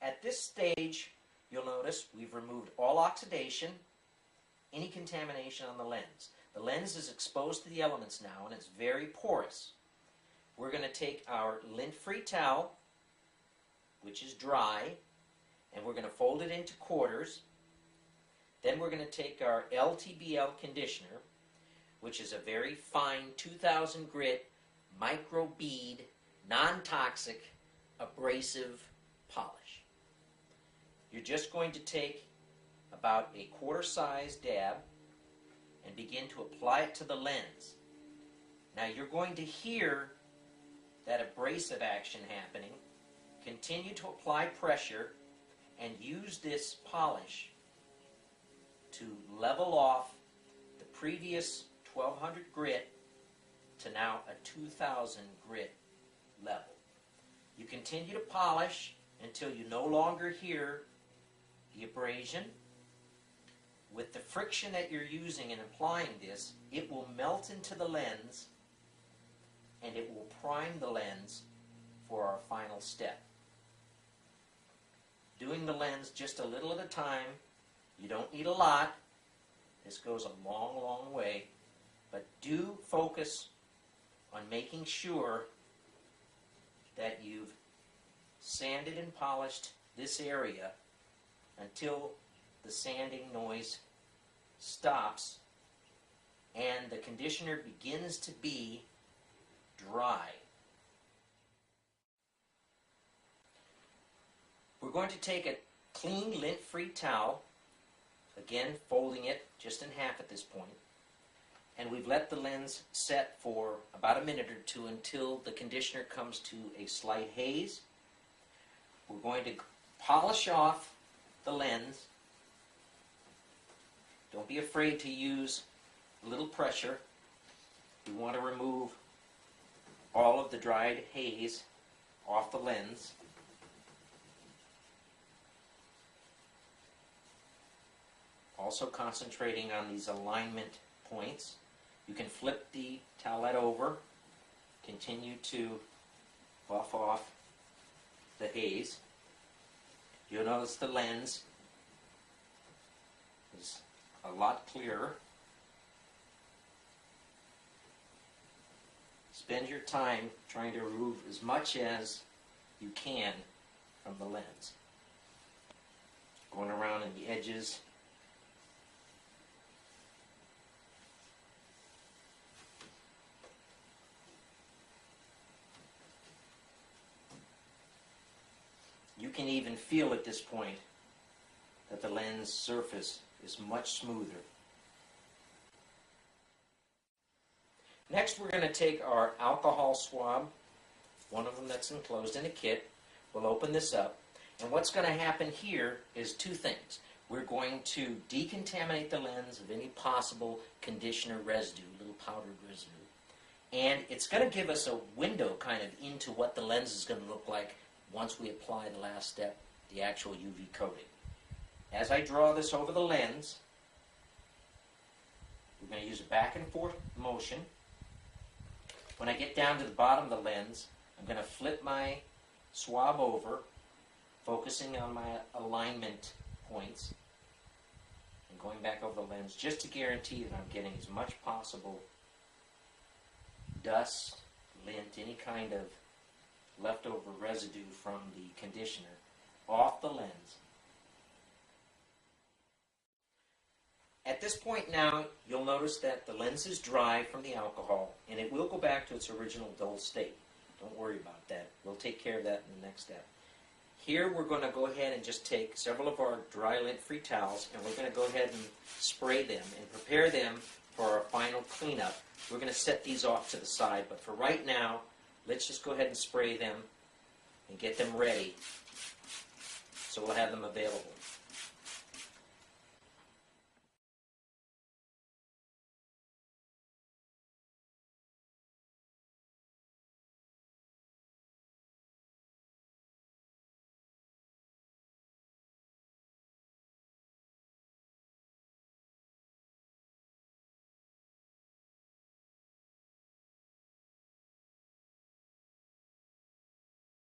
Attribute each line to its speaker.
Speaker 1: At this stage, you'll notice we've removed all oxidation, any contamination on the lens. The lens is exposed to the elements now, and it's very porous. We're going to take our lint-free towel, which is dry, and we're going to fold it into quarters. Then we're going to take our LTBL conditioner, which is a very fine 2000 grit micro bead, non-toxic, abrasive polish. You're just going to take about a quarter-size dab and begin to apply it to the lens. Now you're going to hear that abrasive action happening. Continue to apply pressure and use this polish to level off the previous 1200 grit to now a 2000 grit level. You continue to polish until you no longer hear the abrasion. With the friction that you're using in applying this, it will melt into the lens and it will prime the lens for our final step. Doing the lens just a little at a time. You don't need a lot. This goes a long, long way. But do focus on making sure that you've sanded and polished this area until the sanding noise stops and the conditioner begins to be dry. We're going to take a clean lint-free towel, again folding it just in half at this point, and we've let the lens set for about a minute or two until the conditioner comes to a slight haze. We're going to polish off the lens. Don't be afraid to use a little pressure. We want to remove all of the dried haze off the lens. Also concentrating on these alignment points. You can flip the towelette over, continue to buff off the haze. You'll notice the lens is a lot clearer. Spend your time trying to remove as much as you can from the lens. Going around in the edges. You can even feel at this point that the lens surface is much smoother. Next, we're going to take our alcohol swab, one of them that's enclosed in a kit. We'll open this up, and what's going to happen here is two things. We're going to decontaminate the lens of any possible conditioner residue, little powdered residue, and it's going to give us a window kind of into what the lens is going to look like once we apply the last step, the actual UV coating. As I draw this over the lens, we're going to use a back and forth motion. When I get down to the bottom of the lens, I'm going to flip my swab over, focusing on my alignment points, and going back over the lens just to guarantee that I'm getting as much possible dust, lint, any kind of leftover residue from the conditioner off the lens. At this point now, you'll notice that the lens is dry from the alcohol, and it will go back to its original dull state. Don't worry about that. We'll take care of that in the next step. Here we're going to go ahead and just take several of our dry lint-free towels, and we're going to go ahead and spray them and prepare them for our final cleanup. We're going to set these off to the side, but for right now, let's just go ahead and spray them and get them ready so we'll have them available.